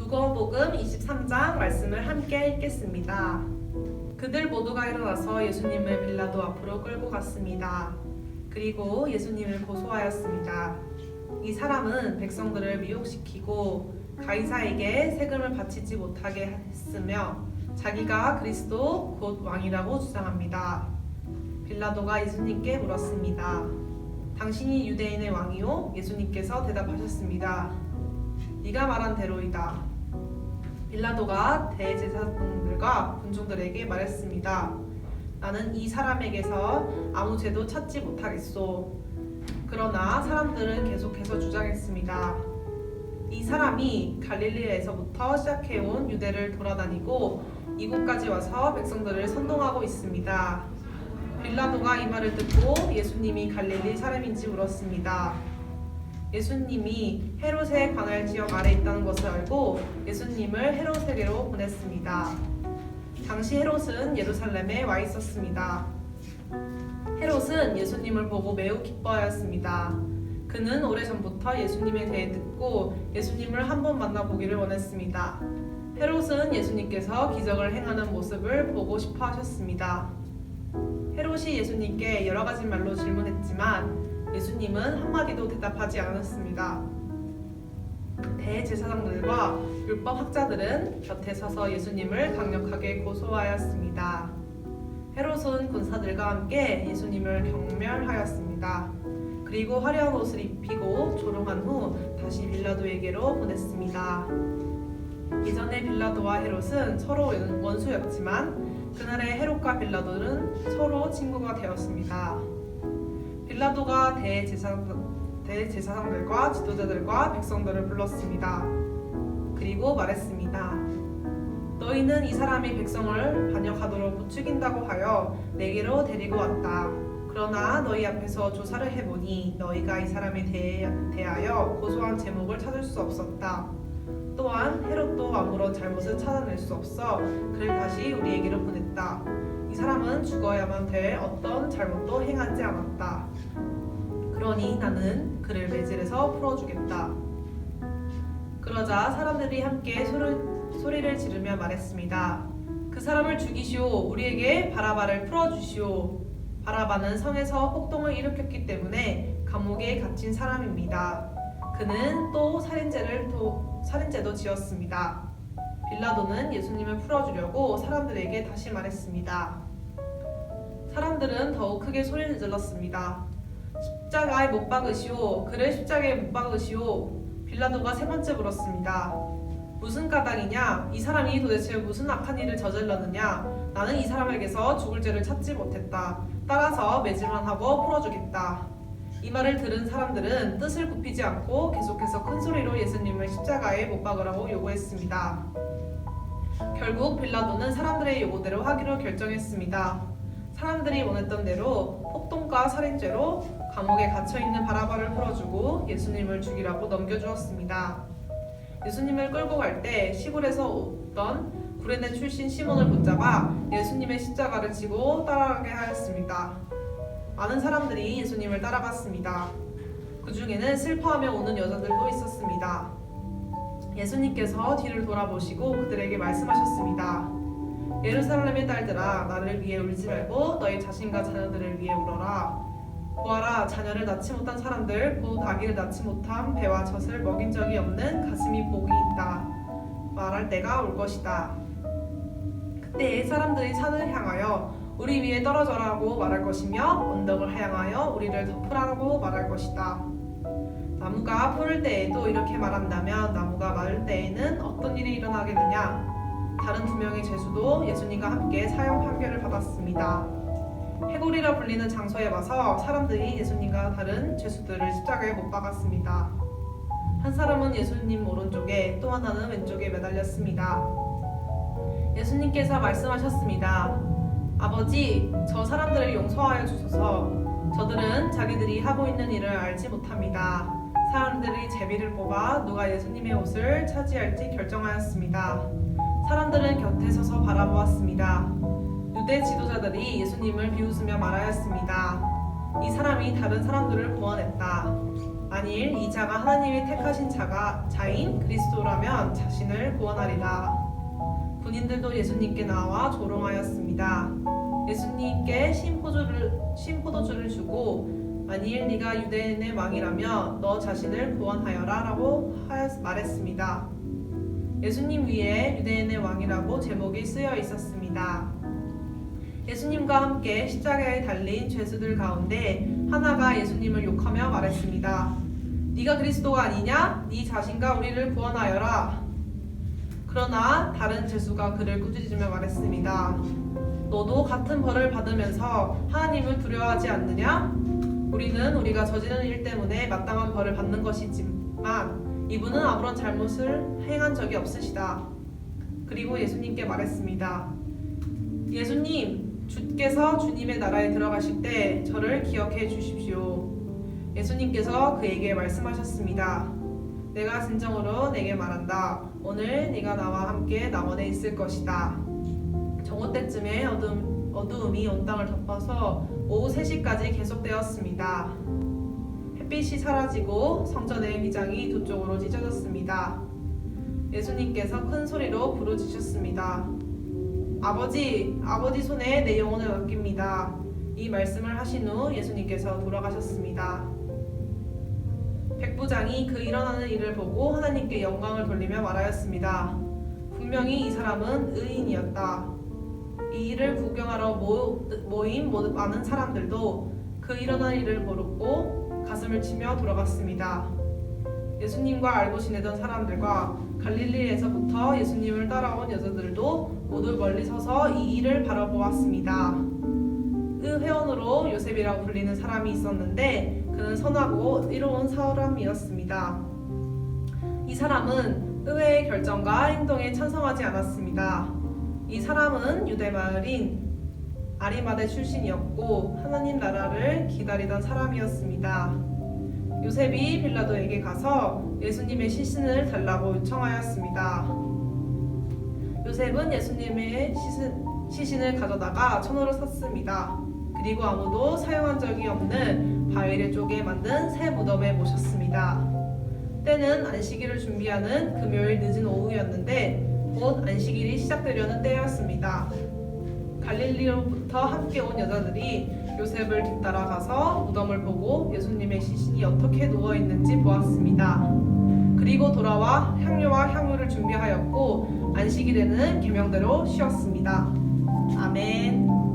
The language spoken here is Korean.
누가복음 23장 말씀을 함께 읽겠습니다. 그들 모두가 일어나서 예수님을 빌라도 앞으로 끌고 갔습니다. 그리고 예수님을 고소하였습니다. 이 사람은 백성들을 미혹시키고 가이사에게 세금을 바치지 못하게 했으며 자기가 그리스도 곧 왕이라고 주장합니다. 빌라도가 예수님께 물었습니다. 당신이 유대인의 왕이요? 예수님께서 대답하셨습니다. 네가 말한 대로이다. 빌라도가 대제사장들과 군중들에게 말했습니다. 나는 이 사람에게서 아무 죄도 찾지 못하겠소. 그러나 사람들은 계속해서 주장했습니다. 이 사람이 갈릴리에서부터 시작해온 유대를 돌아다니고 이곳까지 와서 백성들을 선동하고 있습니다. 빌라도가 이 말을 듣고 예수님이 갈릴리 사람인지 물었습니다. 예수님이 헤롯의 관할 지역 아래 있다는 것을 알고 예수님을 헤롯에게로 보냈습니다. 당시 헤롯은 예루살렘에 와 있었습니다. 헤롯은 예수님을 보고 매우 기뻐하였습니다. 그는 오래전부터 예수님에 대해 듣고 예수님을 한번 만나보기를 원했습니다. 헤롯은 예수님께서 기적을 행하는 모습을 보고 싶어 하셨습니다. 헤롯이 예수님께 여러 가지 말로 질문했지만 예수님은 한마디도 대답하지 않았습니다. 대제사장들과 율법학자들은 곁에 서서 예수님을 강력하게 고소하였습니다. 헤롯은 군사들과 함께 예수님을 경멸하였습니다. 그리고 화려한 옷을 입히고 조롱한 후 다시 빌라도에게로 보냈습니다. 이전에 빌라도와 헤롯은 서로 원수였지만 그날의 헤롯과 빌라도는 서로 친구가 되었습니다. 빌라도가 대제사장들과 지도자들과 백성들을 불렀습니다. 그리고 말했습니다. 너희는 이 사람이 백성을 반역하도록 부추긴다고 하여 내게로 데리고 왔다. 그러나 너희 앞에서 조사를 해보니 너희가 이 사람에 대하여 고소한 제목을 찾을 수 없었다. 또한 헤롯도 아무런 잘못을 찾아낼 수 없어 그를 다시 우리에게로 보냈다. 이 사람은 죽어야만 될 어떤 잘못도 행하지 않았다. 그러니 나는 그를 매질해서 풀어주겠다. 그러자 사람들이 함께 소리를 지르며 말했습니다. 그 사람을 죽이시오. 우리에게 바라바를 풀어주시오. 바라바는 성에서 폭동을 일으켰기 때문에 감옥에 갇힌 사람입니다. 그는 또 살인죄도 지었습니다. 빌라도는 예수님을 풀어주려고 사람들에게 다시 말했습니다. 사람들은 더욱 크게 소리를 질렀습니다. 십자가에 못 박으시오. 그를 십자가에 못 박으시오. 빌라도가 세 번째 물었습니다. 무슨 까닭이냐? 이 사람이 도대체 무슨 악한 일을 저질렀느냐? 나는 이 사람에게서 죽을 죄를 찾지 못했다. 따라서 매질만 하고 풀어주겠다. 이 말을 들은 사람들은 뜻을 굽히지 않고 계속해서 큰 소리로 예수님을 십자가에 못 박으라고 요구했습니다. 결국 빌라도는 사람들의 요구대로 하기로 결정했습니다. 사람들이 원했던 대로 폭동과 살인죄로 감옥에 갇혀있는 바라바를 풀어주고 예수님을 죽이라고 넘겨주었습니다. 예수님을 끌고 갈 때 시골에서 오던 구레네 출신 시몬을 붙잡아 예수님의 십자가를 지고 따라가게 하였습니다. 많은 사람들이 예수님을 따라갔습니다. 그 중에는 슬퍼하며 오는 여자들도 있었습니다. 예수님께서 뒤를 돌아보시고 그들에게 말씀하셨습니다. 예루살렘의 딸들아, 나를 위해 울지 말고 너희 자신과 자녀들을 위해 울어라. 보아라, 자녀를 낳지 못한 사람들, 곧 아기를 낳지 못한 배와 젖을 먹인 적이 없는 가슴이 복이 있다. 말할 때가 올 것이다. 그때 사람들이 산을 향하여 우리 위에 떨어져라고 말할 것이며 언덕을 향하여 우리를 덮으라고 말할 것이다. 나무가 푸를 때에도 이렇게 말한다면 나무가 마를 때에는 어떤 일이 일어나겠느냐? 다른 두 명의 죄수도 예수님과 함께 사형 판결을 받았습니다. 해골이라 불리는 장소에 와서 사람들이 예수님과 다른 죄수들을 십자가에 못 박았습니다. 한 사람은 예수님 오른쪽에 또 하나는 왼쪽에 매달렸습니다. 예수님께서 말씀하셨습니다. 아버지, 저 사람들을 용서하여 주소서. 저들은 자기들이 하고 있는 일을 알지 못합니다. 사람들이 제비를 뽑아 누가 예수님의 옷을 차지할지 결정하였습니다. 사람들은 곁에 서서 바라보았습니다. 유대 지도자들이 예수님을 비웃으며 말하였습니다. 이 사람이 다른 사람들을 구원했다. 만일 이 자가 하나님이 택하신 자인 그리스도라면 자신을 구원하리라. 군인들도 예수님께 나와 조롱하였습니다. 예수님께 신포도주를 주고 만일 네가 유대인의 왕이라면 너 자신을 구원하여라 라고 말했습니다. 예수님 위에 유대인의 왕이라고 제목이 쓰여 있었습니다. 예수님과 함께 십자가에 달린 죄수들 가운데 하나가 예수님을 욕하며 말했습니다. 네가 그리스도가 아니냐? 네 자신과 우리를 구원하여라. 그러나 다른 죄수가 그를 꾸짖으며 말했습니다. 너도 같은 벌을 받으면서 하나님을 두려워하지 않느냐? 우리는 우리가 저지른 일 때문에 마땅한 벌을 받는 것이지만 이분은 아무런 잘못을 행한 적이 없으시다. 그리고 예수님께 말했습니다. 예수님, 주께서 주님의 나라에 들어가실 때 저를 기억해 주십시오. 예수님께서 그에게 말씀하셨습니다. 내가 진정으로 내게 말한다. 오늘 네가 나와 함께 낙원에 있을 것이다. 정오 때쯤에 어두움이 온 땅을 덮어서 오후 3시까지 계속되었습니다. 햇빛이 사라지고 성전의 미장이 두 쪽으로 찢어졌습니다. 예수님께서 큰 소리로 부르짖으셨습니다. 아버지 손에 내 영혼을 맡깁니다. 이 말씀을 하신 후 예수님께서 돌아가셨습니다. 백부장이 그 일어나는 일을 보고 하나님께 영광을 돌리며 말하였습니다. 분명히 이 사람은 의인이었다. 이 일을 구경하러 모인 많은 사람들도 그 일어난 일을 보고 가슴을 치며 돌아갔습니다. 예수님과 알고 지내던 사람들과 갈릴리에서부터 예수님을 따라온 여자들도 모두 멀리 서서 이 일을 바라보았습니다. 그 회원으로 요셉이라고 불리는 사람이 있었는데 그는 선하고 의로운 사람이었습니다. 이 사람은 의회의 결정과 행동에 찬성하지 않았습니다. 이 사람은 유대 마을인 아리마대 출신이었고 하나님 나라를 기다리던 사람이었습니다. 요셉이 빌라도에게 가서 예수님의 시신을 달라고 요청하였습니다. 요셉은 예수님의 시신을 가져다가 천으로 샀습니다. 그리고 아무도 사용한 적이 없는 바위를 쪼개 만든 새 무덤에 모셨습니다. 때는 안식일을 준비하는 금요일 늦은 오후였는데 곧 안식일이 시작되려는 때였습니다. 갈릴리로부터 함께 온 여자들이 요셉을 뒤따라가서 무덤을 보고 예수님의 시신이 어떻게 누워있는지 보았습니다. 그리고 돌아와 향료와 향유를 준비하였고 안식일에는 계명대로 쉬었습니다. 아멘.